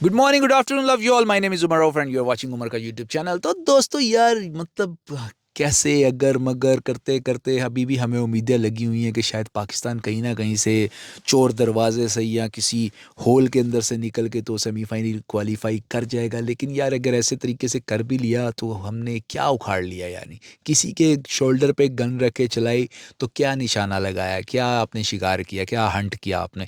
Good morning, good afternoon, love you all. My name is Umar of and you are watching Umar का YouTube channel. तो दोस्तों यार मतलब कैसे अगर मगर करते करते अभी भी हमें उम्मीदें लगी हुई हैं कि शायद पाकिस्तान कहीं ना कहीं से चोर दरवाजे से या किसी होल के अंदर से निकल के तो सेमीफाइनल क्वालिफाई कर जाएगा। लेकिन यार अगर ऐसे तरीके से कर भी लिया तो हमने क्या उखाड़ लिया, यानी किसी के शोल्डर पे गन रख के चलाई तो क्या निशाना लगाया, क्या आपने शिकार किया, क्या हंट किया आपने।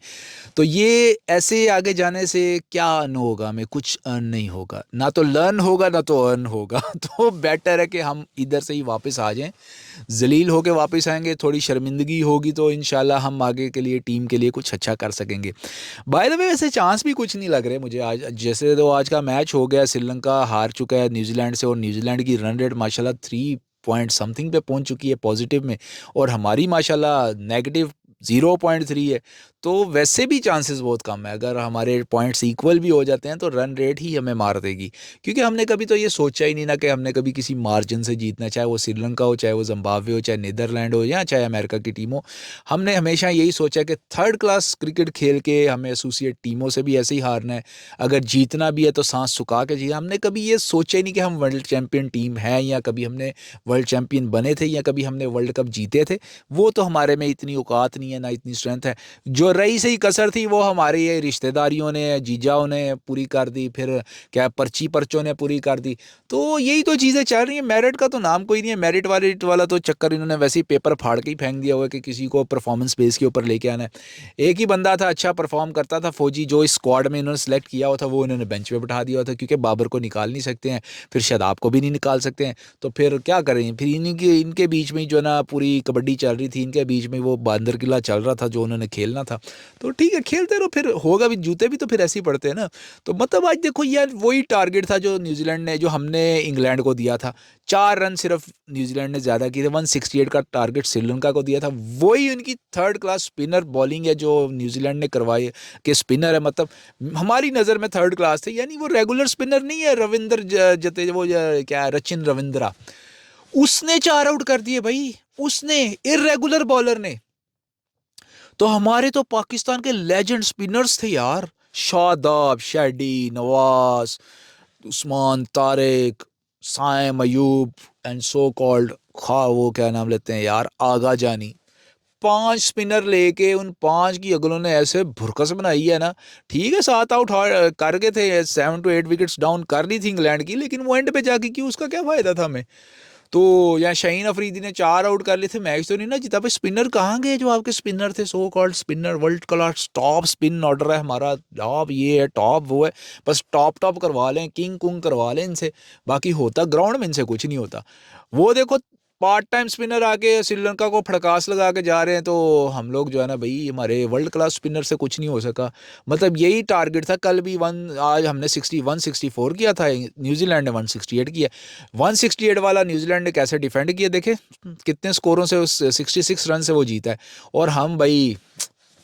तो ये ऐसे आगे जाने से क्या अर्न होगा, हमें कुछ अर्न नहीं होगा, ना तो लर्न होगा ना तो अर्न होगा। तो बेटर है कि हम इधर से ही वापस आ जाएं। जलील होके वापस आएंगे, थोड़ी शर्मिंदगी होगी तो इंशाल्लाह हम आगे के लिए टीम के लिए कुछ अच्छा कर सकेंगे। बाय द वे वैसे चांस भी कुछ नहीं लग रहे मुझे आज। जैसे तो आज का मैच हो गया, श्रीलंका हार चुका है न्यूजीलैंड से और न्यूजीलैंड की रन रेट माशाल्लाह 3 पॉइंट समथिंग पे पहुंच चुकी है पॉजिटिव में, और हमारी माशाल्लाह नेगेटिव 0.3 है। तो वैसे भी चांसेस बहुत कम है। अगर हमारे पॉइंट्स इक्वल भी हो जाते हैं तो रन रेट ही हमें मार देगी, क्योंकि हमने कभी तो ये सोचा ही नहीं ना कि हमने कभी किसी मार्जिन से जीतना है, चाहे वो श्रीलंका हो, चाहे वो जिम्बाब्वे हो, चाहे नीदरलैंड हो, या चाहे अमेरिका की टीम हो। हमने हमेशा यही सोचा कि थर्ड क्लास क्रिकेट खेल के हमें एसोसिएट टीमों से भी ऐसे ही हारना है। अगर जीतना भी है तो सांस सुखा के जिए। हमने कभी ये सोचा ही नहीं कि हम वर्ल्ड चैंपियन टीम है, या कभी हमने वर्ल्ड चैंपियन बने थे, या कभी हमने वर्ल्ड कप जीते थे। वो तो हमारे में इतनी औकात नहीं है, ना इतनी स्ट्रेंथ है। जो रही सही कसर थी वो हमारे ये रिश्तेदारियों ने, जीजाओं ने पूरी कर दी, फिर क्या पर्ची पर्चों ने पूरी कर दी। तो यही तो चीज़ें चल रही हैं। मेरिट का तो नाम कोई नहीं है। मेरिट वाला तो चक्कर इन्होंने वैसे ही पेपर फाड़ के ही फेंक दिया हुआ है कि किसी को परफॉर्मेंस बेस के ऊपर लेके आना है। एक ही बंदा था अच्छा परफॉर्म करता था, फौजी, जो इस स्क्वाड में इन्होंने सेलेक्ट किया हुआ था वो इन्होंने बेंच पे बिठा दिया हुआ था, क्योंकि बाबर को निकाल नहीं सकते हैं, फिर शादाब को भी नहीं निकाल सकते हैं। तो फिर क्या करें, फिर इनके बीच में जो है ना पूरी कबड्डी चल रही थी, इनके बीच में वो बांदर किला चल रहा था जो उन्होंने खेलना था। तो ठीक है, खेलते रहो, फिर होगा भी। जूते भी तो फिर ऐसे ही पड़ते हैं ना। तो मतलब आज देखो यार, वही टारगेट था जो न्यूजीलैंड ने, जो हमने इंग्लैंड को दिया था। 4 रन सिर्फ न्यूजीलैंड ने ज़्यादा किए थे। 168 का टारगेट श्रीलंका को दिया था। वही उनकी थर्ड क्लास स्पिनर बॉलिंग है जो न्यूजीलैंड ने करवाई है, कि स्पिनर है, मतलब हमारी नज़र में थर्ड क्लास थे। यानी वो रेगुलर स्पिनर नहीं है। रविंद्र जते वो क्या है, रचिन रविंद्रा, उसने 4 आउट कर दिए भाई। उसने, इर्रेगुलर बॉलर ने। तो हमारे तो पाकिस्तान के लेजेंड स्पिनर्स थे यार। शादाब, शेडी, Nawaz, Usman, Tariq, Saim Ayub, and so called खा, वो क्या नाम लेते हैं यार, आगा जानी। 5 स्पिनर लेके उन 5 की अगलों ने ऐसे भुरकस बनाई है ना। ठीक है, 7 आउट कर गए थे, 7 to 8 विकेट्स डाउन कर ली थी इंग्लैंड की, लेकिन वो एंड पे जाके क्यों, उसका क्या फायदा था हमें। तो यहाँ शाहीन अफरीदी ने 4 आउट कर लिए थे, मैच तो नहीं ना जीता। भाई स्पिनर कहाँ गए जो आपके स्पिनर थे, so called spinner. World class top spin order है हमारा, टॉप ये है, टॉप वो है। बस टॉप टॉप करवा लें, किंग कुंग करवा लें इनसे। बाकी होता ग्राउंड में इनसे कुछ नहीं होता। वो देखो, पार्ट टाइम स्पिनर आके श्रीलंका को फड़कास लगा के जा रहे हैं। तो हम लोग जो है ना भाई, हमारे वर्ल्ड क्लास स्पिनर से कुछ नहीं हो सका। मतलब यही टारगेट था कल भी। आज हमने 164 किया था, न्यूजीलैंड ने 168 किया। 168 वाला न्यूजीलैंड ने कैसे डिफेंड किया देखे, कितने स्कोरों से उस 66 रन से वो जीता है। और हम भाई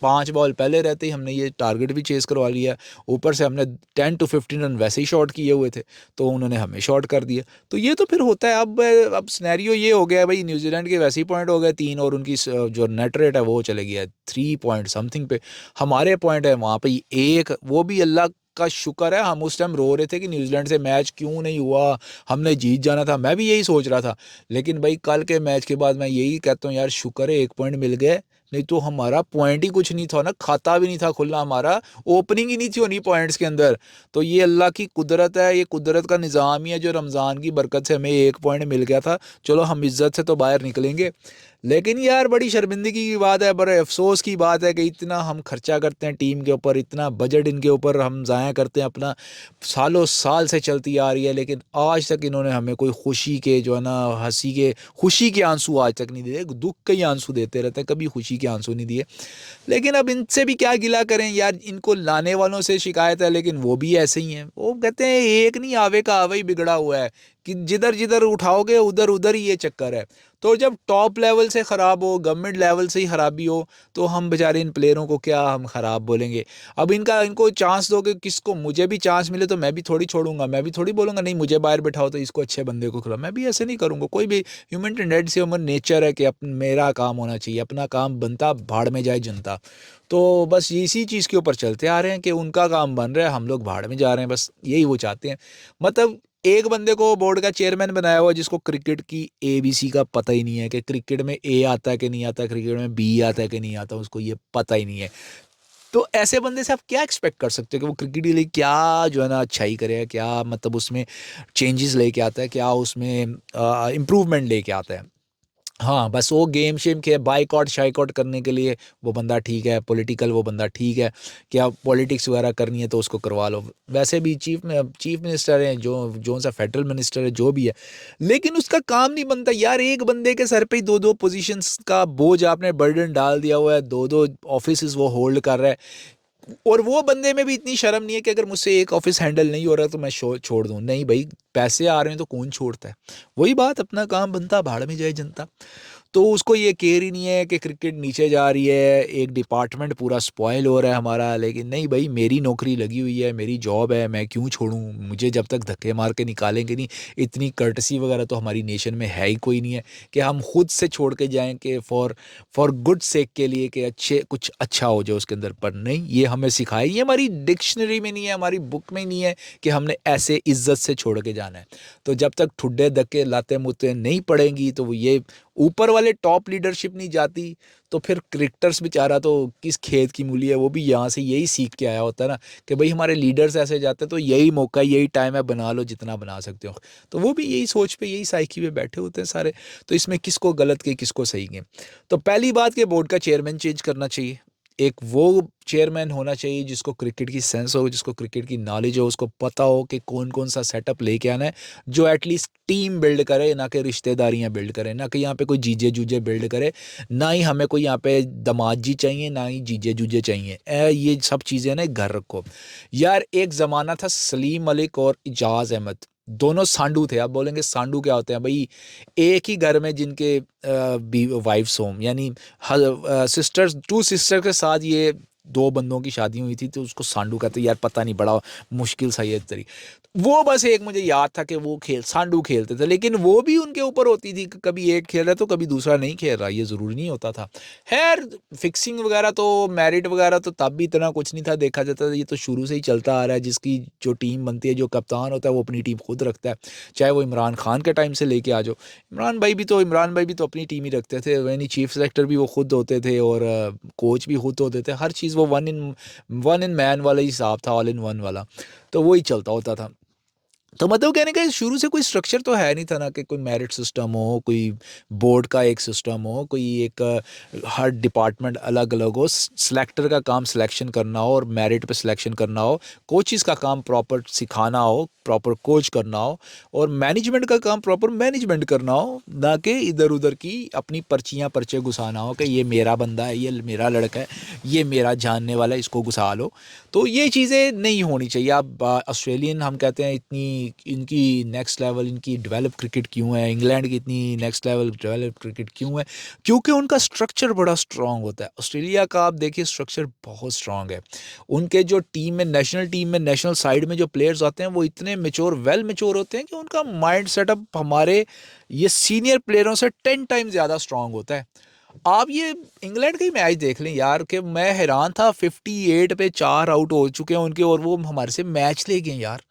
5 बॉल पहले रहते ही हमने ये टारगेट भी चेस करवा लिया। ऊपर से हमने 10 to 15 रन वैसे ही शॉट किए हुए थे, तो उन्होंने हमें शॉट कर दिया। तो ये तो फिर होता है। अब सिनेरियो ये हो गया है भाई, न्यूजीलैंड के वैसे ही पॉइंट हो गए 3, और उनकी जो नेट रेट है वो चले गया 3 पॉइंट समथिंग पे। हमारे पॉइंट है वहाँ पे 1, वो भी अल्लाह का शुक्र है। हम उस टाइम रो रहे थे कि न्यूजीलैंड से मैच क्यों नहीं हुआ, हमने जीत जाना था। मैं भी यही सोच रहा था। लेकिन भाई कल के मैच के बाद मैं यही कहता हूँ यार, शुक्र है 1 पॉइंट मिल गए। नहीं तो हमारा पॉइंट ही कुछ नहीं था ना, खाता भी नहीं था खुलना हमारा, ओपनिंग ही नहीं थी उन्हीं पॉइंट्स के अंदर। तो ये अल्लाह की कुदरत है, ये कुदरत का निज़ाम ही है, जो रमज़ान की बरकत से हमें 1 पॉइंट मिल गया था। चलो हम इज्जत से तो बाहर निकलेंगे। लेकिन यार बड़ी शर्मिंदगी की बात है, बड़े अफसोस की बात है कि इतना हम खर्चा करते हैं टीम के ऊपर, इतना बजट इनके ऊपर हम ज़ाया करते हैं अपना, सालों साल से चलती आ रही है। लेकिन आज तक इन्होंने हमें कोई खुशी के जो है ना, हंसी के, खुशी के आंसू आज तक नहीं दिए। दुख के ही आंसू देते रहते हैं, कभी खुशी के आंसू नहीं दिए। लेकिन अब इनसे भी क्या गिला करें यार, इनको लाने वालों से शिकायत है, लेकिन वो भी ऐसे ही हैं। वो कहते हैं एक नहीं आवे का आवा ही बिगड़ा हुआ है, कि जिधर जिधर उठाओगे उधर उधर ही ये चक्कर है। तो जब टॉप लेवल से ख़राब हो, गवर्नमेंट लेवल से ही ख़राबी हो, तो हम बेचारे इन प्लेयरों को क्या हम ख़राब बोलेंगे। अब इनको चांस दोगे किसको, मुझे भी चांस मिले तो मैं भी थोड़ी छोड़ूंगा, मैं भी थोड़ी बोलूँगा नहीं मुझे बाहर बैठाओ तो इसको अच्छे बंदे को खिलाओ, मैं भी ऐसे नहीं करूँगा। कोई भी ह्यूमन टेंडेंसी, ह्यूमन नेचर है कि मेरा काम होना चाहिए, अपना काम बनता भाड़ में जाए जनता। तो बस इसी चीज़ के ऊपर चलते आ रहे हैं कि उनका काम बन रहा है, हम लोग भाड़ में जा रहे हैं, बस यही वो चाहते हैं। मतलब एक बंदे को बोर्ड का चेयरमैन बनाया हुआ जिसको क्रिकेट की ABC का पता ही नहीं है कि क्रिकेट में A आता है कि नहीं आता, क्रिकेट में B आता है कि नहीं आता, उसको ये पता ही नहीं है। तो ऐसे बंदे से आप क्या एक्सपेक्ट कर सकते हो कि वो क्रिकेट के लिए क्या जो है ना अच्छाई करे, क्या मतलब उसमें चेंजेस लेके आता है, क्या उसमें इम्प्रूवमेंट लेके आता है। हाँ, बस वो गेम शेम के बाइकआउट शाइकआउट करने के लिए वो बंदा ठीक है, पॉलिटिकल वो बंदा ठीक है, क्या पॉलिटिक्स वगैरह करनी है तो उसको करवा लो। वैसे भी चीफ मिनिस्टर है, जो सा फेडरल मिनिस्टर है, जो भी है, लेकिन उसका काम नहीं बनता यार। एक बंदे के सर पे ही दो दो पोजीशंस का बोझ आपने बर्डन डाल दिया हुआ है, दो दो ऑफिस वो होल्ड कर रहा है। और वो बंदे में भी इतनी शर्म नहीं है कि अगर मुझसे एक ऑफिस हैंडल नहीं हो रहा तो मैं छोड़ दूं। नहीं भाई, पैसे आ रहे हैं तो कौन छोड़ता है। वही बात, अपना काम बनता भाड़ में जाए जनता। तो उसको ये केयर ही नहीं है कि क्रिकेट नीचे जा रही है, एक डिपार्टमेंट पूरा स्पॉइल हो रहा है हमारा। लेकिन नहीं भाई, मेरी नौकरी लगी हुई है, मेरी जॉब है, मैं क्यों छोड़ूं, मुझे जब तक धक्के मार के निकालेंगे नहीं। इतनी कर्टसी वगैरह तो हमारी नेशन में है ही कोई नहीं है कि हम खुद से छोड़ के जाएं कि फॉर गुड सेक के लिए कि अच्छे कुछ अच्छा हो जाए उसके अंदर। पर नहीं, ये हमें सिखाया, ये हमारी डिक्शनरी में नहीं है, हमारी बुक में नहीं है कि हमने ऐसे इज्जत से छोड़ के जाना है। तो जब तक ठुड्डे धक्के लाते मुते नहीं पड़ेंगी, तो वो ये ऊपर वाले टॉप लीडरशिप नहीं जाती, तो फिर क्रिकेटर्स बेचारा तो किस खेत की मूली है, वो भी यहाँ से यही सीख के आया होता है ना कि भाई हमारे लीडर्स ऐसे जाते हैं तो यही मौका, यही टाइम है, बना लो जितना बना सकते हो। तो वो भी यही सोच पे, यही साइकी पे बैठे होते हैं सारे। तो इसमें किसको गलत के किसको सही के। तो पहली बात कि बोर्ड का चेयरमैन चेंज करना चाहिए। एक वो चेयरमैन होना चाहिए जिसको क्रिकेट की सेंस हो, जिसको क्रिकेट की नॉलेज हो, उसको पता हो कि कौन कौन सा सेटअप लेके आना है, जो एटलीस्ट टीम बिल्ड करे, ना कि रिश्तेदारियां बिल्ड करे, ना कि यहाँ पे कोई जीजे जूजे बिल्ड करे। ना ही हमें कोई यहाँ पे दामाद जी चाहिए, ना ही जीजे जूजे चाहिए। ये सब चीज़ें ना घर रखो यार। एक ज़माना था सलीम मलिक और इजाज़ अहमद, दोनों सांडू थे। आप बोलेंगे सांडू क्या होते हैं भाई? एक ही घर में जिनके वाइफ्स हों, यानी सिस्टर्स, टू सिस्टर के साथ ये दो बंदों की शादी हुई थी, तो उसको सांडू कहते हैं यार। पता नहीं, बड़ा मुश्किल सा ये तरीका। वो बस एक मुझे याद था कि वो सांडू खेलते थे, लेकिन वो भी उनके ऊपर होती थी कि कभी एक खेल रहा है तो कभी दूसरा नहीं खेल रहा, ये ज़रूरी नहीं होता था। खैर, फिक्सिंग वगैरह तो, मेरिट वगैरह तो तब भी इतना कुछ नहीं था देखा जाता था। ये तो शुरू से ही चलता आ रहा है। जिसकी जो टीम बनती है, जो कप्तान होता है, वो अपनी टीम खुद रखता है। चाहे वो इमरान खान के टाइम से लेके आ जाओ, इमरान भाई भी तो अपनी टीम ही रखते थे, यानी चीफ सेलेक्टर भी वो खुद होते थे और कोच भी खुद होते थे। हर चीज़ वो वन इन मैन वाला हिसाब था, ऑल इन वन वाला। तो वही चलता होता था। तो मतलब कहने का शुरू से कोई स्ट्रक्चर तो है नहीं था ना कि कोई मेरिट सिस्टम हो, कोई बोर्ड का एक सिस्टम हो, कोई एक हर डिपार्टमेंट अलग अलग हो। सिलेक्टर का काम सिलेक्शन करना हो और मेरिट पे सिलेक्शन करना हो, कोचिज़ का काम प्रॉपर सिखाना हो, प्रॉपर कोच करना हो, और मैनेजमेंट का काम प्रॉपर मैनेजमेंट करना हो, ना कि इधर उधर की अपनी पर्चियाँ पर्चे घुसाना हो कि ये मेरा बंदा है, ये मेरा लड़का है, ये मेरा जानने वाला है, इसको घुसा लो। तो ये चीज़ें नहीं होनी चाहिए। आप ऑस्ट्रेलियन हम कहते हैं इतनी इनकी नेक्स्ट लेवल, इनकी डेवलप क्रिकेट क्यों है, इंग्लैंड की इतनी नेक्स्ट लेवल डेवलप क्रिकेट क्यों है? क्योंकि उनका स्ट्रक्चर बड़ा स्ट्रांग होता है। ऑस्ट्रेलिया का आप देखिए स्ट्रक्चर बहुत स्ट्रांग है। उनके जो टीम में नेशनल साइड में जो प्लेयर्स आते हैं वो इतने मेच्योर, वेल मेच्योर होते हैं कि उनका माइंड सेटअप हमारे ये सीनियर प्लेयरों से 10 टाइम ज़्यादा स्ट्रांग होता है। आप ये इंग्लैंड का ही मैच देख लें यार, कि मैं हैरान था, 58 पे 4 आउट हो चुके हैं उनके और वो हमारे से मैच ले गए यार।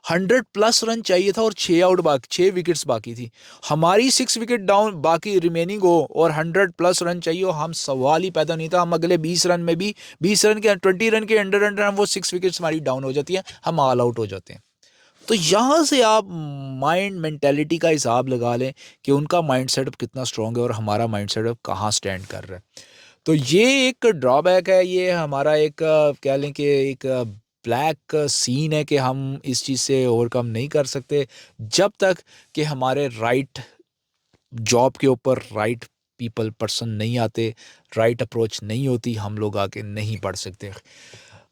100+ रन चाहिए था और 6 विकेट्स बाकी थी। हमारी 6 विकेट डाउन बाकी रिमेनिंग हो और 100+ रन चाहिए हो, हम सवाल ही पैदा नहीं था। हम अगले 20 रन में भी, 20 रन के 20 रन के अंडर अंडर हम वो 6 विकेट्स हमारी डाउन हो जाती हैं, हम ऑल आउट हो जाते हैं। तो यहाँ से आप माइंड मेंटेलिटी का हिसाब लगा लें कि उनका माइंड सेटअप कितना स्ट्रांग है और हमारा माइंड सेटअप कहाँ स्टैंड कर रहा है। तो ये एक ड्रॉबैक है, ये हमारा एक कह लें कि एक ब्लैक सीन है कि हम इस चीज़ से ओवरकम नहीं कर सकते जब तक कि हमारे राइट जॉब के ऊपर राइट पीपल पर्सन नहीं आते, राइट अप्रोच नहीं होती, हम लोग आगे नहीं बढ़ सकते।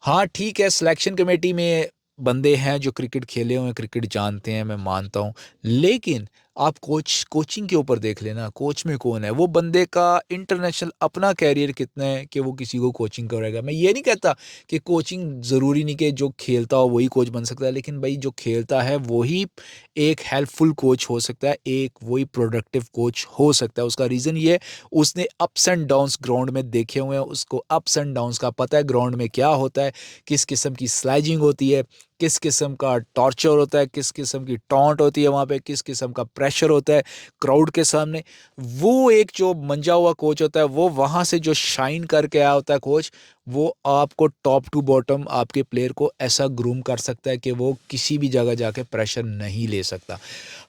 हाँ ठीक है, सिलेक्शन कमेटी में बंदे हैं जो क्रिकेट खेले हुए हैं, क्रिकेट जानते हैं, मैं मानता हूँ। लेकिन आप कोचिंग के ऊपर देख लेना, कोच में कौन है, वो बंदे का इंटरनेशनल अपना कैरियर कितना है कि वो किसी को कोचिंग करेगा। मैं ये नहीं कहता कि कोचिंग ज़रूरी नहीं कि जो खेलता हो वही कोच बन सकता है, लेकिन भाई जो खेलता है वही एक हेल्पफुल कोच हो सकता है, एक वही प्रोडक्टिव कोच हो सकता है। उसका रीज़न ये है, उसने अप्स एंड डाउन्स ग्राउंड में देखे हुए हैं, उसको अप्स एंड डाउन्स का पता है, ग्राउंड में क्या होता है, किस किस्म की स्लैजिंग होती है, किस किस्म का टॉर्चर होता है, किस किस्म की टॉन्ट होती है वहाँ पे, किस किस्म का प्रेशर होता है क्राउड के सामने। वो एक जो मंजा हुआ कोच होता है, वो वहाँ से जो शाइन करके आया होता है कोच, वो आपको टॉप टू बॉटम आपके प्लेयर को ऐसा ग्रूम कर सकता है कि वो किसी भी जगह जाके प्रेशर नहीं ले सकता।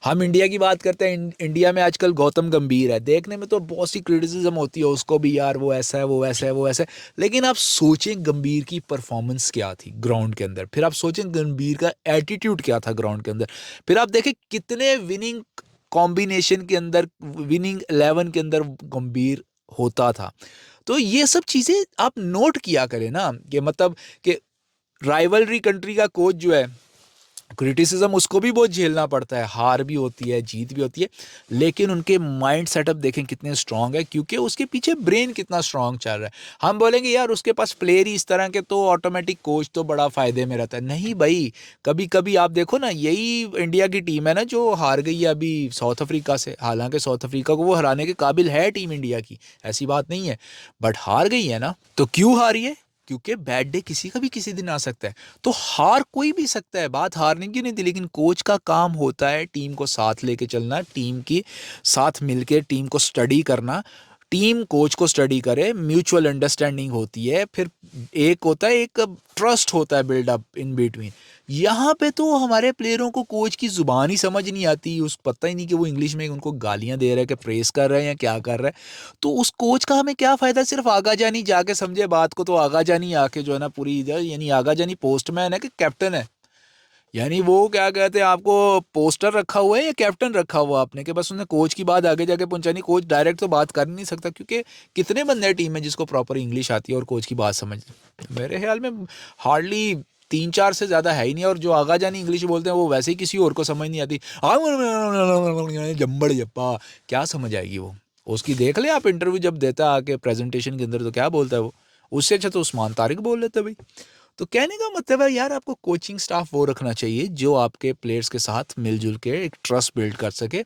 हम इंडिया की बात करते हैं, इंडिया में आजकल गौतम गंभीर है, देखने में तो बहुत सी क्रिटिसिज्म होती है उसको भी, यार वो ऐसा है, वो वैसा है, वो ऐसा है, लेकिन आप सोचें गंभीर की परफॉर्मेंस क्या थी ग्राउंड के अंदर, फिर आप सोचें गंभीर का एटीट्यूड क्या था ग्राउंड के अंदर, फिर आप देखें कितने विनिंग कॉम्बिनेशन के अंदर, विनिंग 11 के अंदर गंभीर होता था। तो ये सब चीज़ें आप नोट किया करें ना, कि मतलब कि राइवलरी कंट्री का कोच जो है, क्रिटिसिज्म उसको भी बहुत झेलना पड़ता है, हार भी होती है, जीत भी होती है, लेकिन उनके माइंड सेटअप देखें कितने स्ट्रांग है, क्योंकि उसके पीछे ब्रेन कितना स्ट्रांग चल रहा है। हम बोलेंगे यार उसके पास प्लेयर ही इस तरह के, तो ऑटोमेटिक कोच तो बड़ा फ़ायदे में रहता है। नहीं भाई, कभी कभी आप देखो ना, यही इंडिया की टीम है ना जो हार गई है अभी साउथ अफ्रीका से, हालांकि साउथ अफ्रीका को वो हराने के काबिल है टीम इंडिया की, ऐसी बात नहीं है, बट हार गई है ना। तो क्यों हारी है? क्योंकि बैड डे किसी का भी किसी दिन आ सकता है, तो हार कोई भी सकता है, बात हारने की नहीं थी, लेकिन कोच का काम होता है टीम को साथ लेके चलना, टीम की साथ मिलके टीम को स्टडी करना, टीम कोच को स्टडी करे, म्यूचुअल अंडरस्टैंडिंग होती है, फिर एक होता है, एक ट्रस्ट होता है बिल्डअप इन बिटवीन। यहाँ पे तो हमारे प्लेयरों को कोच की ज़ुबान ही समझ नहीं आती, उस पता ही नहीं कि वो इंग्लिश में उनको गालियाँ दे रहा है कि प्रेस कर रहा है या क्या कर रहा है। तो उस कोच का हमें क्या फ़ायदा, सिर्फ आगा जानी जाके समझे बात को, तो आगा जानी आके जो है ना पूरी इधर, यानी आगा जानी पोस्टमैन है कि कैप्टन है, यानी वो क्या कहते हैं, आपको पोस्टर रखा हुआ है या कैप्टन रखा हुआ आपने, कि बस उसने कोच की बात आगे जाके पहुंचानी। कोच डायरेक्ट तो बात कर नहीं सकता, क्योंकि कितने बंदे टीम में जिसको प्रॉपर इंग्लिश आती है और कोच की बात समझ, मेरे ख्याल में हार्डली 3-4 से ज़्यादा है ही नहीं, और जो आगा जानी इंग्लिश बोलते हैं वो वैसे ही किसी और को समझ नहीं आती, जम्बड़ जप्पा, क्या समझ आएगी वो उसकी। देख ले आप इंटरव्यू जब देता है आके प्रेजेंटेशन के अंदर, तो क्या बोलता है वो, उससे अच्छा तो उस्मान तारिक बोल लेते भाई। तो कहने का मतलब है यार, आपको कोचिंग स्टाफ वो रखना चाहिए जो आपके प्लेयर्स के साथ मिलजुल के एक ट्रस्ट बिल्ड कर सके।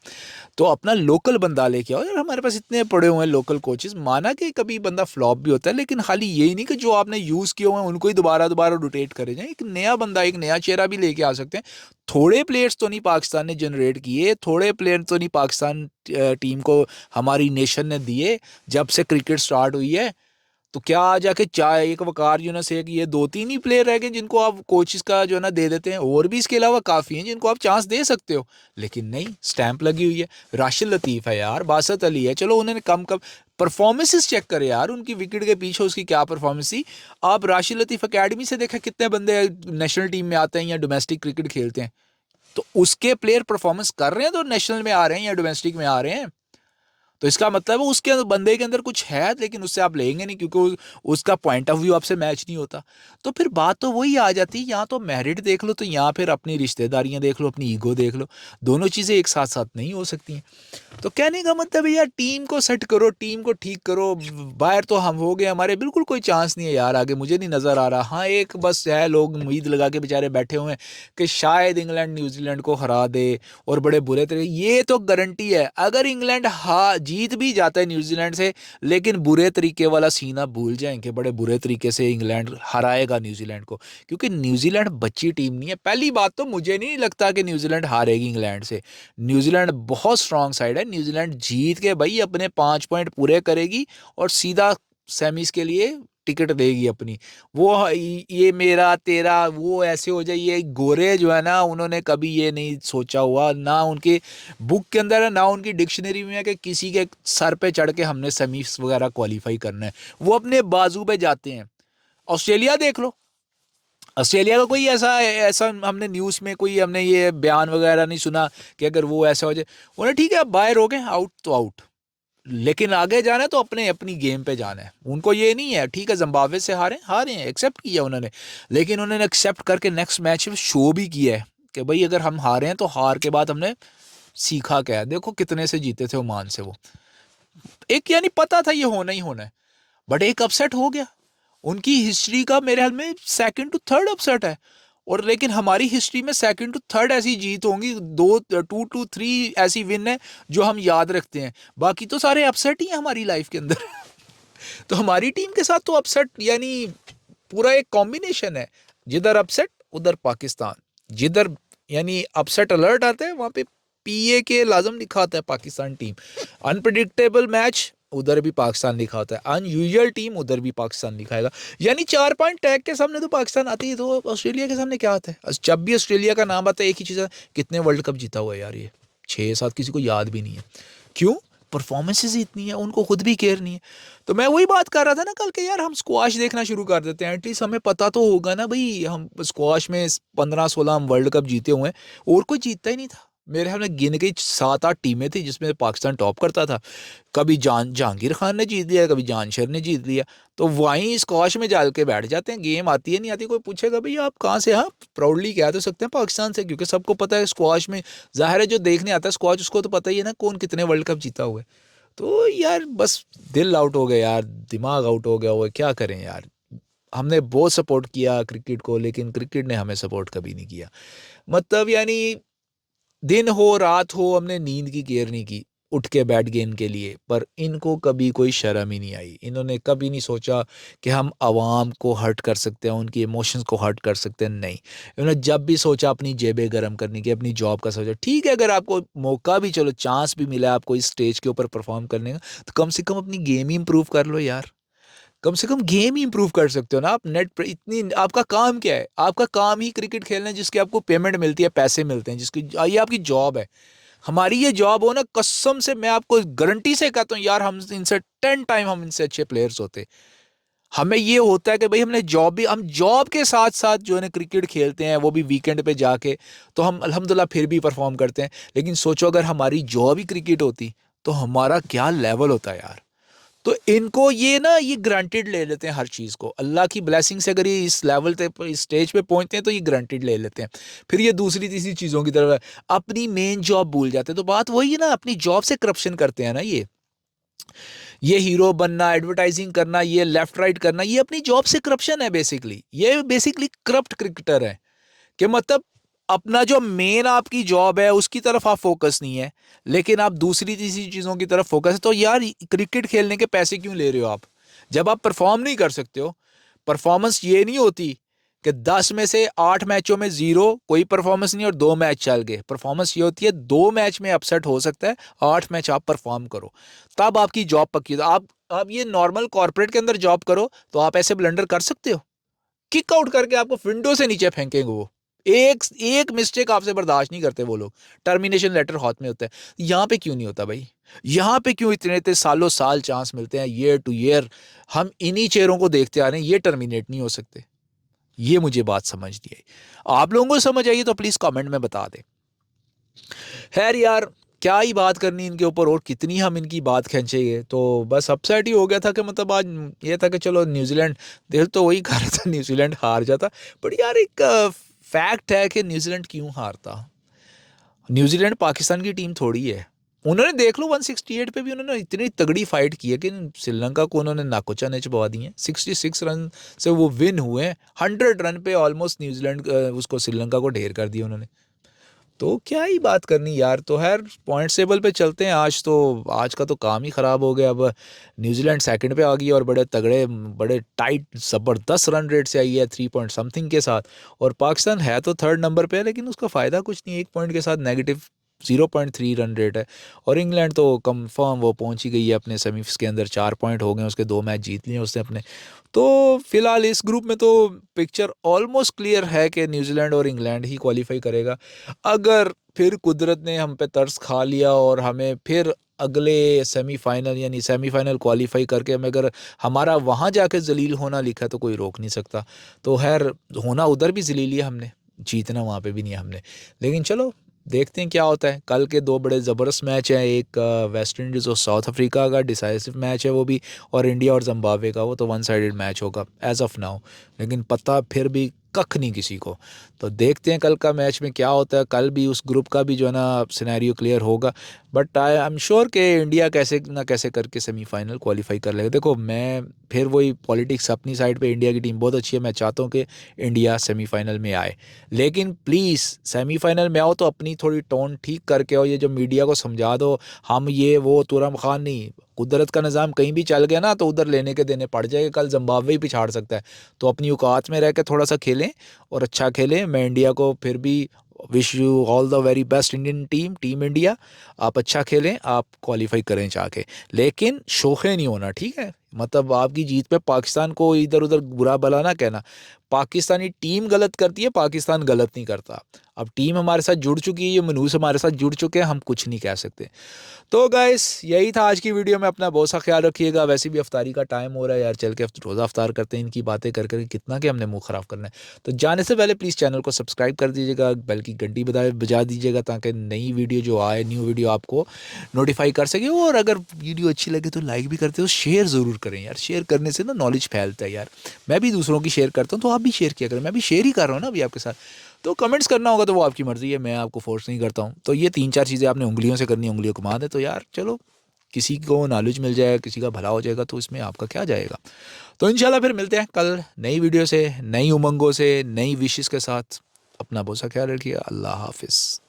तो अपना लोकल बंदा लेके आओ यार, हमारे पास इतने पड़े हुए हैं लोकल कोचेस, माना कि कभी बंदा फ्लॉप भी होता है, लेकिन खाली यही नहीं कि जो आपने यूज़ किए हुए हैं उनको ही दोबारा दोबारा रोटेट करे जाए, एक नया बंदा, एक नया चेहरा भी लेके आ सकते हैं। थोड़े प्लेयर्स तो नहीं पाकिस्तान ने जनरेट किए, थोड़े प्लेयर तो नहीं पाकिस्तान टीम को हमारी नेशन ने दिए जब से क्रिकेट स्टार्ट हुई है। तो क्या आ जाके चाहे एक वकार यूनस, एक ये 2-3 ही प्लेयर रह गए जिनको आप कोचिस का जो है ना दे देते हैं, और भी इसके अलावा काफ़ी हैं जिनको आप चांस दे सकते हो, लेकिन नहीं, स्टैंप लगी हुई है। राशिद लतीफ़ है यार, बासत अली है, चलो उन्होंने कम कम परफॉर्मेंसेस चेक करे यार, उनकी विकेट के पीछे उसकी क्या परफॉर्मेंस थी। आप राशिद लतीफ़ अकेडमी से देखा कितने बंदे नेशनल टीम में आते हैं या डोमेस्टिक क्रिकेट खेलते हैं, तो उसके प्लेयर परफॉर्मेंस कर रहे हैं तो नेशनल में आ रहे हैं या डोमेस्टिक में आ रहे हैं, तो इसका मतलब है उसके बंदे के अंदर कुछ है, लेकिन उससे आप लेंगे नहीं क्योंकि उसका पॉइंट ऑफ व्यू आपसे मैच नहीं होता। तो फिर बात तो वही आ जाती है, यहाँ तो मेरिट देख लो, तो यहाँ फिर अपनी रिश्तेदारियाँ देख लो, अपनी ईगो देख लो, दोनों चीज़ें एक साथ साथ नहीं हो सकती हैं। तो कहने का मतलब है यार, टीम को सेट करो, टीम को ठीक करो। बाहर तो हम हो गए, हमारे बिल्कुल कोई चांस नहीं है यार, आगे मुझे नहीं नज़र आ रहा। हाँ, एक बस है, लोग उम्मीद लगा के बेचारे बैठे हुए हैं कि शायद इंग्लैंड न्यूजीलैंड को हरा दे, और बड़े बुरे तरीके, ये तो गारंटी है अगर इंग्लैंड जीत भी जाता है न्यूजीलैंड से, लेकिन बुरे तरीके वाला सीन आप भूल जाएंगे, बड़े बुरे तरीके से इंग्लैंड हराएगा न्यूजीलैंड को, क्योंकि न्यूजीलैंड बच्ची टीम नहीं है। पहली बात तो मुझे नहीं लगता कि न्यूजीलैंड हारेगी इंग्लैंड से, न्यूजीलैंड बहुत स्ट्रांग साइड है, न्यूजीलैंड जीत के भाई अपने 5 पॉइंट पूरे करेगी और सीधा सेमीज के लिए टिकट देगी अपनी। वो ये मेरा तेरा वो ऐसे हो जाए, ये गोरे जो है ना, उन्होंने कभी ये नहीं सोचा हुआ, ना उनके बुक के अंदर है, ना उनकी डिक्शनरी में है कि किसी के सर पे चढ़ के हमने सेमीज वगैरह क्वालिफाई करना है। वो अपने बाजू पे जाते हैं। ऑस्ट्रेलिया देख लो, ऑस्ट्रेलिया का कोई ऐसा ऐसा हमने न्यूज़ में कोई हमने ये बयान वगैरह नहीं सुना कि अगर वो ऐसा हो जाए, उन्हें ठीक है अब बाहर हो गए, आउट तो आउट, लेकिन आगे जाना है तो अपने अपनी गेम पे जाना है। उनको ये नहीं है, ठीक है जिम्बाब्वे से हारे हारे हैं, एक्सेप्ट किया उन्होंने, लेकिन उन्होंने एक्सेप्ट करके नेक्स्ट मैच में शो भी किया है कि भाई अगर हम हारे हैं तो हार के बाद हमने सीखा क्या है, देखो कितने से जीते थे ओमान से वो, एक यानी पता था ये होना ही होना है, बट एक अपसेट हो गया। उनकी हिस्ट्री का मेरे ख्याल में सेकंड टू थर्ड अपसेट है, और लेकिन हमारी हिस्ट्री में सेकंड टू थर्ड ऐसी जीत होंगी, 2 2 3 ऐसी विन है जो हम याद रखते हैं, बाकी तो सारे अपसेट ही हैं हमारी लाइफ के अंदर। तो हमारी टीम के साथ तो अपसेट यानी पूरा एक कॉम्बिनेशन है, जिधर अपसेट उधर पाकिस्तान, जिधर यानी अपसेट अलर्ट आते हैं वहाँ पे पीए के लाजम लिखा आता है पाकिस्तान टीम, अनप्रिडिक्टेबल मैच उधर भी पाकिस्तान लिखा होता है, अनयूजुअल टीम उधर भी पाकिस्तान लिखाएगा। यानी 4 पॉइंट टैग के सामने तो पाकिस्तान आती है, तो ऑस्ट्रेलिया के सामने क्या आता है? जब भी ऑस्ट्रेलिया का नाम आता है एक ही चीज़ है, कितने वर्ल्ड कप जीता हुआ है यार, ये 6 7 किसी को याद भी नहीं है। क्यों? परफॉर्मेंसेज इतनी है, उनको खुद भी केयर नहीं है। तो मैं वही बात कर रहा था ना कल के, यार हम स्क्वाश देखना शुरू कर देते हैं, एटलीस्ट हमें पता तो होगा ना भाई, हम स्क्वाश में 15 16 हम वर्ल्ड कप जीते हुए हैं, और कोई जीतता ही नहीं था। मेरे ख्याल में गिन गई 7 8 टीमें थी जिसमें पाकिस्तान टॉप करता था। कभी जहांगीर खान ने जीत लिया, कभी जानशर ने जीत लिया। तो वहीं स्क्वाश में जाल के बैठ जाते हैं, गेम आती है नहीं आती, कोई पूछेगा भाई आप कहाँ से, हाँ प्राउडली कह तो सकते हैं पाकिस्तान से, क्योंकि सबको पता है स्क्वाश में, जाहिर है जो देखने आता है स्क्वाश उसको तो पता ही है ना कौन कितने वर्ल्ड कप जीता हुआ है। तो यार बस दिल आउट हो गया यार, दिमाग आउट हो गया हुआ है, क्या करें यार। हमने बहुत सपोर्ट किया क्रिकेट को, लेकिन क्रिकेट ने हमें सपोर्ट कभी नहीं किया। मतलब यानी दिन हो रात हो हमने नींद की केयर नहीं की, उठ के बैठ गए इनके लिए, पर इनको कभी कोई शर्म ही नहीं आई। इन्होंने कभी नहीं सोचा कि हम आवाम को हर्ट कर सकते हैं, उनकी इमोशंस को हर्ट कर सकते हैं, नहीं। इन्होंने जब भी सोचा अपनी जेबें गर्म करने की, अपनी जॉब का सोचा, ठीक है अगर आपको मौका भी, चलो चांस भी मिला आपको इस स्टेज के ऊपर परफॉर्म करने का, तो कम से कम अपनी गेम ही इंप्रूव कर लो यार। कम से कम गेम ही इंप्रूव कर सकते हो ना आप। नेट पर इतनी, आपका काम क्या है? आपका काम ही क्रिकेट खेलना है, जिसकी आपको पेमेंट मिलती है, पैसे मिलते हैं, जिसकी ये आपकी जॉब है। हमारी ये जॉब हो ना, कसम से मैं आपको गारंटी से कहता हूँ यार, हम इनसे 10 टाइम हम इनसे अच्छे प्लेयर्स होते। हमें ये होता है कि भाई हमने जॉब भी, हम जॉब के साथ साथ जो है ना क्रिकेट खेलते हैं, वो भी वीकेंड पे जाके, तो हम अल्हम्दुलिल्लाह फिर भी परफॉर्म करते हैं। लेकिन सोचो अगर हमारी जॉब ही क्रिकेट होती तो हमारा क्या लेवल होता यार। तो इनको ये ना, ये ग्रांटेड ले लेते हैं हर चीज़ को, अल्लाह की ब्लेसिंग से अगर ये इस लेवल पे, इस स्टेज पे पहुंचते हैं, तो ये ग्रांटेड ले लेते हैं। फिर ये दूसरी तीसरी चीज़ों की तरफ अपनी मेन जॉब भूल जाते हैं। तो बात वही है ना, अपनी जॉब से करप्शन करते हैं ना ये हीरो बनना, एडवर्टाइजिंग करना, ये लेफ्ट राइट करना, ये अपनी जॉब से करप्शन है बेसिकली। ये बेसिकली करप्ट क्रिकेटर है, कि मतलब अपना जो मेन आपकी जॉब है उसकी तरफ आप फोकस नहीं है, लेकिन आप दूसरी तीसरी चीज़ों की तरफ फोकस है। तो यार क्रिकेट खेलने के पैसे क्यों ले रहे हो आप, जब आप परफॉर्म नहीं कर सकते हो? परफॉर्मेंस ये नहीं होती कि 10 में से 8 मैचों में ज़ीरो, कोई परफॉर्मेंस नहीं, और 2 मैच चल गए। परफॉर्मेंस ये होती है 2 मैच में अपसेट हो सकता है, 8 मैच आप परफॉर्म करो, तब आपकी जॉब पक्की। तो आप ये नॉर्मल कॉर्पोरेट के अंदर जॉब करो तो आप ऐसे ब्लंडर कर सकते हो? किक आउट करके आपको विंडो से नीचे फेंकेंगे वो। एक एक मिस्टेक आपसे बर्दाश्त नहीं करते वो लोग, टर्मिनेशन लेटर हाथ में होता है। यहाँ पे क्यों नहीं होता भाई? यहाँ पे क्यों इतने इतने सालों साल चांस मिलते हैं, ईयर टू ईयर हम इन्हीं चेहरों को देखते आ रहे हैं, ये टर्मिनेट नहीं हो सकते? ये मुझे बात समझ नहीं आई। आप लोगों को समझ आई तो प्लीज़ कमेंट में बता दें। खैर यार, क्या ही बात करनी इनके ऊपर, और कितनी हम इनकी बात खींचेंगे। तो बस अपसेट ही हो गया था कि मतलब आज ये था कि चलो न्यूजीलैंड, दिल तो वही कर रहा था न्यूजीलैंड हार जाता, बट यार एक फैक्ट है कि न्यूजीलैंड क्यों हारता। न्यूजीलैंड पाकिस्तान की टीम थोड़ी है। उन्होंने देख लो 168 पे भी उन्होंने इतनी तगड़ी फाइट की है कि श्रीलंका को उन्होंने नाकोचा नचवा दी है। 66 रन से वो विन हुए हैं, 100 रन पे ऑलमोस्ट न्यूजीलैंड उसको श्रीलंका को ढेर कर दिया उन्होंने। तो क्या ही बात करनी यार। तो खैर पॉइंट टेबल पे चलते हैं। आज तो, आज का तो काम ही ख़राब हो गया। अब न्यूजीलैंड सेकंड पे आ गई और बड़े तगड़े, बड़े टाइट ज़बरदस्त रन रेट से आई है, 3 पॉइंट समथिंग के साथ। और पाकिस्तान है तो थर्ड नंबर पे है, लेकिन उसका फ़ायदा कुछ नहीं है, 1 पॉइंट के साथ, नेगेटिव 0.3 रन रेट है। और इंग्लैंड तो कंफर्म वो पहुंच ही गई है अपने सेमीज के अंदर, 4 पॉइंट हो गए, उसके 2 मैच जीत लिए उसने अपने। तो फिलहाल इस ग्रुप में तो पिक्चर ऑलमोस्ट क्लियर है कि न्यूजीलैंड और इंग्लैंड ही क्वालिफाई करेगा। अगर फिर कुदरत ने हम पे तरस खा लिया और हमें फिर अगले सेमीफाइनल, यानी सेमीफाइनल क्वालिफाई करके हमें अगर हमारा वहाँ जाके जलील होना लिखा है तो कोई रोक नहीं सकता। तो खैर होना उधर भी जलील है हमने, जीतना वहाँ पे भी नहीं है हमने। लेकिन चलो देखते हैं क्या होता है। कल के 2 बड़े ज़बरदस्त मैच हैं, एक वेस्ट इंडीज़ और साउथ अफ्रीका का डिसाइसिव मैच है वो भी, और इंडिया और जिम्बाब्वे का, वो तो वन साइडेड मैच होगा एज ऑफ नाउ। लेकिन पता फिर भी कख नहीं किसी को। तो देखते हैं कल का मैच में क्या होता है। कल भी उस ग्रुप का भी जो है ना सिनेरियो क्लियर होगा, बट आई एम श्योर कि इंडिया कैसे ना कैसे करके सेमीफाइनल क्वालिफाई कर लेगा। देखो मैं फिर वही पॉलिटिक्स अपनी साइड पे, इंडिया की टीम बहुत अच्छी है, मैं चाहता हूँ कि इंडिया सेमीफाइनल में आए, लेकिन प्लीज़ सेमीफाइनल में आओ तो अपनी थोड़ी टोन ठीक करके आओ। ये जो मीडिया को समझा दो हम ये वो तुरम खान नहीं, कुदरत का निज़ाम कहीं भी चल गया ना तो उधर लेने के देने पड़ जाएगा, कल जिम्बाब्वे ही पिछाड़ सकता है। तो अपनी औकात में रह के थोड़ा सा खेलें और अच्छा खेलें। मैं इंडिया को फिर भी wish you all the very best Indian team, team India. आप अच्छा खेलें, आप क्वालिफाई करें चाह, लेकिन शोखे नहीं होना, ठीक है। मतलब आपकी जीत पे पाकिस्तान को इधर उधर बुरा भला ना कहना। पाकिस्तानी टीम गलत करती है, पाकिस्तान गलत नहीं करता। अब टीम हमारे साथ जुड़ चुकी है, ये मनूस हमारे साथ जुड़ चुके हैं, हम कुछ नहीं कह सकते। तो गाइस यही था आज की वीडियो में। अपना बहुत सा ख्याल रखिएगा। वैसे भी अफ्तारी का टाइम हो रहा है यार, चल के रोज़ा अफ्तार करते हैं। इनकी बातें कर कर कितना कि हमने मुंह ख़राब करना है। तो जाने से पहले प्लीज़ चैनल को सब्सक्राइब कर दीजिएगा, बेल की घंटी बजा दीजिएगा, ताकि नई वीडियो जो आए, न्यू वीडियो आपको नोटिफाई कर सके। और अगर वीडियो अच्छी लगे तो लाइक भी करते हो, शेयर ज़रूर करें यार। शेयर करने से ना नॉलेज फैलता है यार। मैं भी दूसरों की शेयर करता हूँ, तो आप भी शेयर किया करें। मैं भी शेयर ही कर रहा हूँ ना अभी आपके साथ। तो कमेंट्स करना होगा तो वो आपकी मर्ज़ी है, मैं आपको फोर्स नहीं करता हूँ। तो ये 3-4 चीज़ें आपने उंगलियों से करनी है, उंगलियों घुमा दें तो यार चलो, किसी को नॉलेज मिल जाएगा, किसी का भला हो जाएगा, तो इसमें आपका क्या जाएगा। तो इंशाल्लाह फिर मिलते हैं कल नई वीडियो से, नई उमंगों से, नई विशेस के साथ। अपना बहुत सा ख्याल रखिए। अल्लाह हाफिज़।